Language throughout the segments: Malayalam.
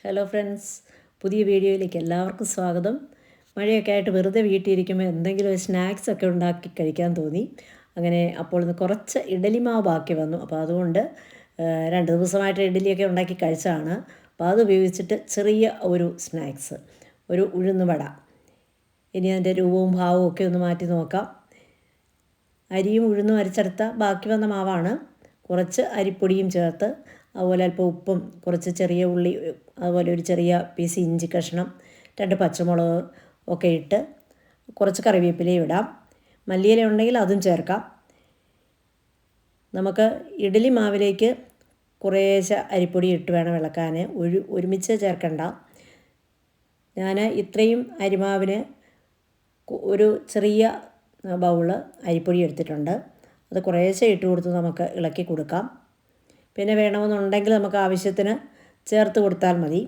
ഹലോ ഫ്രണ്ട്സ്, പുതിയ വീഡിയോയിലേക്ക് എല്ലാവർക്കും സ്വാഗതം. മഴയൊക്കെ ആയിട്ട് വെറുതെ വീട്ടിലിരിക്കുമ്പോൾ എന്തെങ്കിലും ഒരു സ്നാക്സ് ഒക്കെ ഉണ്ടാക്കി കഴിക്കാൻ തോന്നി. അങ്ങനെ അപ്പോൾ ഇന്ന് കുറച്ച് ഇഡലി മാവ് ബാക്കി വന്നു. അപ്പോൾ അതുകൊണ്ട് 2 ദിവസമായിട്ട് ഇഡലിയൊക്കെ ഉണ്ടാക്കി കഴിച്ചതാണ്. അപ്പോൾ അത് ഉപയോഗിച്ചിട്ട് ചെറിയ ഒരു സ്നാക്സ്, ഒരു ഉഴുന്നുവട. ഇനി അതിൻ്റെ രൂപവും ഭാവവും ഒക്കെ ഒന്ന് മാറ്റി നോക്കാം. അരിയും ഉഴുന്നും അരച്ചെടുത്ത ബാക്കി വന്ന മാവാണ്. കുറച്ച് അരിപ്പൊടിയും ചേർത്ത്, അതുപോലെ അല്പം ഉപ്പും, കുറച്ച് ചെറിയ ഉള്ളി, അതുപോലെ ഒരു ചെറിയ പീസ് ഇഞ്ചി കഷ്ണം, 2 പച്ചമുളക് ഒക്കെ ഇട്ട് കുറച്ച് കറിവേപ്പിലയും ഇടാം. മല്ലിയില ഉണ്ടെങ്കിൽ അതും ചേർക്കാം. നമുക്ക് ഇഡലി മാവിലേക്ക് കുറേശ്ശെ അരിപ്പൊടി ഇട്ട് വേണം ഇളക്കാൻ. ഒരുമിച്ച് ചേർക്കണ്ട. ഞാൻ ഇത്രയും അരിമാവിന് ഒരു ചെറിയ ബൗള് അരിപ്പൊടി എടുത്തിട്ടുണ്ട്. അത് കുറേശ്ശെ ഇട്ട് കൊടുത്ത് നമുക്ക് ഇളക്കി കൊടുക്കാം. പിന്നെ വേണമെന്നുണ്ടെങ്കിൽ നമുക്ക് ആവശ്യത്തിന് ചേർത്ത് കൊടുത്താൽ മതി.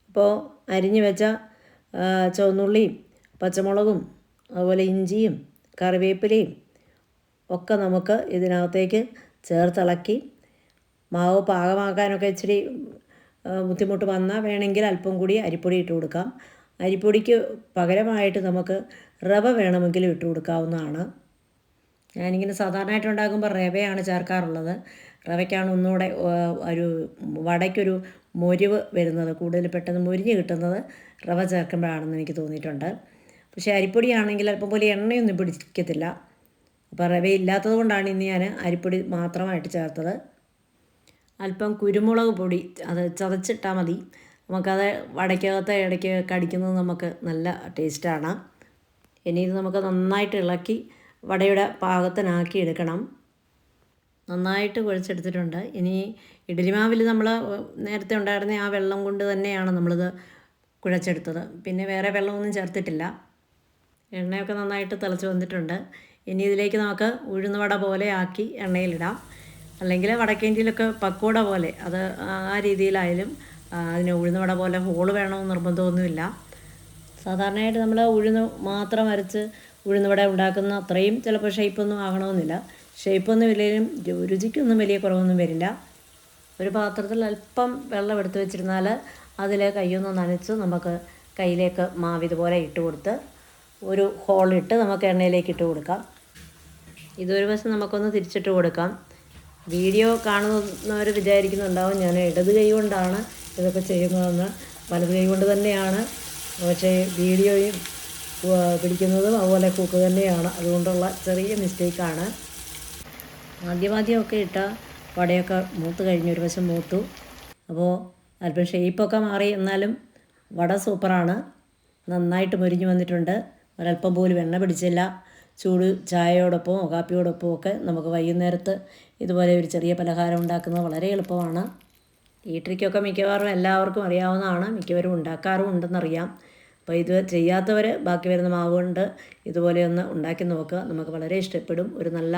അപ്പോൾ അരിഞ്ഞു വെച്ച ചുവന്നുള്ളിയും പച്ചമുളകും അതുപോലെ ഇഞ്ചിയും കറിവേപ്പിലയും ഒക്കെ നമുക്ക് ഇതിനകത്തേക്ക് ചേർത്തിളക്കി, മാവ് പാകമാക്കാനൊക്കെ ഇച്ചിരി ബുദ്ധിമുട്ട് വന്നാൽ വേണമെങ്കിൽ അല്പം കൂടി അരിപ്പൊടി ഇട്ട് കൊടുക്കാം. അരിപ്പൊടിക്ക് പകരമായിട്ട് നമുക്ക് റവ വേണമെങ്കിലും ഇട്ട് കൊടുക്കാവുന്നതാണ്. ഞാനിങ്ങനെ സാധാരണയായിട്ട് ഉണ്ടാക്കുമ്പോൾ റവയാണ് ചേർക്കാറുള്ളത്. റവയ്ക്കാണ് ഒന്നുകൂടെ ഒരു വടയ്ക്കൊരു മൊരിവ് വരുന്നത്, കൂടുതൽ പെട്ടെന്ന് മൊരിഞ്ഞ് കിട്ടുന്നത് റവ ചേർക്കുമ്പോഴാണെന്ന് എനിക്ക് തോന്നിയിട്ടുണ്ട്. പക്ഷേ അരിപ്പൊടിയാണെങ്കിൽ അല്പം പോലെ എണ്ണയൊന്നും പിടിക്കത്തില്ല. അപ്പോൾ റവയില്ലാത്തത് കൊണ്ടാണ് ഇന്ന് ഞാൻ അരിപ്പൊടി മാത്രമായിട്ട് ചേർത്തത്. അല്പം കുരുമുളക് പൊടി അത് ചതച്ചിട്ടാൽ മതി. നമുക്കത് വടയ്ക്കകത്ത് ഇടയ്ക്ക് കടിക്കുന്നത് നമുക്ക് നല്ല ടേസ്റ്റാണ്. ഇനി ഇത് നമുക്ക് നന്നായിട്ട് ഇളക്കി വടയുടെ പാകത്തിനാക്കി എടുക്കണം. നന്നായിട്ട് കുഴച്ചെടുത്തിട്ടുണ്ട്. ഇനി ഇഡലി മാവിൽ നമ്മൾ നേരത്തെ ഉണ്ടായിരുന്ന ആ വെള്ളം കൊണ്ട് തന്നെയാണ് നമ്മളിത് കുഴച്ചെടുത്തത്. പിന്നെ വേറെ വെള്ളമൊന്നും ചേർത്തിട്ടില്ല. എണ്ണയൊക്കെ നന്നായിട്ട് തിളച്ച് വന്നിട്ടുണ്ട്. ഇനി ഇതിലേക്ക് നമുക്ക് ഉഴുന്നുവട പോലെ ആക്കി എണ്ണയിലിടാം. അല്ലെങ്കിൽ വടക്കേന്ത്യയിലൊക്കെ പക്കോട പോലെ, അത് ആ രീതിയിലായാലും അതിന് ഉഴുന്നുവട പോലെ ഹോള് വേണമെന്ന് നിർബന്ധമൊന്നുമില്ല. സാധാരണയായിട്ട് നമ്മൾ ഉഴുന്ന് മാത്രം അരച്ച് ഉഴുന്നുവട ഉണ്ടാക്കുന്ന അത്രയും ചിലപ്പോൾ ഷേപ്പൊന്നും ആകണമെന്നില്ല. ഷേപ്പൊന്നും ഇല്ലെങ്കിലും രുചിക്കൊന്നും വലിയ കുറവൊന്നും വരില്ല. ഒരു പാത്രത്തിൽ അല്പം വെള്ളം എടുത്ത് വെച്ചിരുന്നാൽ അതിൽ കൈയൊന്ന് നനച്ച് നമുക്ക് കയ്യിലേക്ക് മാവ് ഇതുപോലെ ഇട്ട് കൊടുത്ത് ഒരു ഹോളിട്ട് നമുക്ക് എണ്ണയിലേക്ക് ഇട്ട് കൊടുക്കാം. ഇതൊരു വശം നമുക്കൊന്ന് തിരിച്ചിട്ട് കൊടുക്കാം. വീഡിയോ കാണുന്നവർ വിചാരിക്കുന്നുണ്ടാവും ഞാൻ ഇടത് കൈ കൊണ്ടാണ് ഇതൊക്കെ ചെയ്യുന്നതെന്ന്. വലത് കൈ കൊണ്ട് തന്നെയാണ്, പക്ഷേ വീഡിയോയും പിടിക്കുന്നതും അതുപോലെ കുക്ക് തന്നെയാണ്. അതുകൊണ്ടുള്ള ചെറിയ മിസ്റ്റേക്കാണ്. ആദ്യമൊക്കെ ഇട്ട വടയൊക്കെ മൂത്ത് കഴിഞ്ഞ് ഒരു വശം മൂത്തു. അപ്പോൾ അല്പം ഷേപ്പൊക്കെ മാറി, എന്നാലും വട സൂപ്പറാണ്. നന്നായിട്ട് മൊരിഞ്ഞ് വന്നിട്ടുണ്ട്. ഒരല്പം പോലും എണ്ണ പിടിച്ചില്ല. ചൂട് ചായയോടൊപ്പമോ കാപ്പിയോടൊപ്പമോ ഒക്കെ നമുക്ക് വൈകുന്നേരത്ത് ഇതുപോലെ ഒരു ചെറിയ പലഹാരം ഉണ്ടാക്കുന്നത് വളരെ എളുപ്പമാണ്. ഈ ട്രിക്കൊക്കെ മിക്കവാറും എല്ലാവർക്കും അറിയാവുന്നതാണ്, മിക്കവരും ഉണ്ടാക്കാറും ഉണ്ടെന്നറിയാം. അപ്പോൾ ഇത് ചെയ്യാത്തവർ ബാക്കി വരുന്ന മാവ് കൊണ്ട് ഇതുപോലെ ഒന്ന് ഉണ്ടാക്കി നോക്കുക. നമുക്ക് വളരെ ഇഷ്ടപ്പെടും. ഒരു നല്ല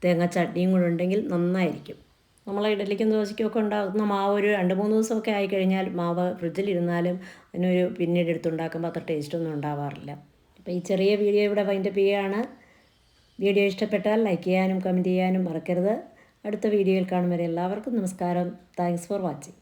തേങ്ങ ചട്നിയും കൂടെ ഉണ്ടെങ്കിൽ നന്നായിരിക്കും. നമ്മൾ ഇഡലിക്കും ദോശയ്ക്കും ഒക്കെ ഉണ്ടാക്കുന്ന മാവ് ഒരു 2-3 ദിവസമൊക്കെ ആയിക്കഴിഞ്ഞാൽ മാവ് ഫ്രിഡ്ജിലിരുന്നാലും അതിനൊരു പിന്നീട് എടുത്തുണ്ടാക്കുമ്പോൾ അത്ര ടേസ്റ്റൊന്നും ഉണ്ടാവാറില്ല. അപ്പോൾ ഈ ചെറിയ വീഡിയോ ഇവിടെ വൈൻഡപ്പ് ചെയ്യുകയാണ്. വീഡിയോ ഇഷ്ടപ്പെട്ടാൽ ലൈക്ക് ചെയ്യാനും കമൻറ്റ് ചെയ്യാനും മറക്കരുത്. അടുത്ത വീഡിയോയിൽ കാണും വരെ എല്ലാവർക്കും നമസ്കാരം. Thanks for watching.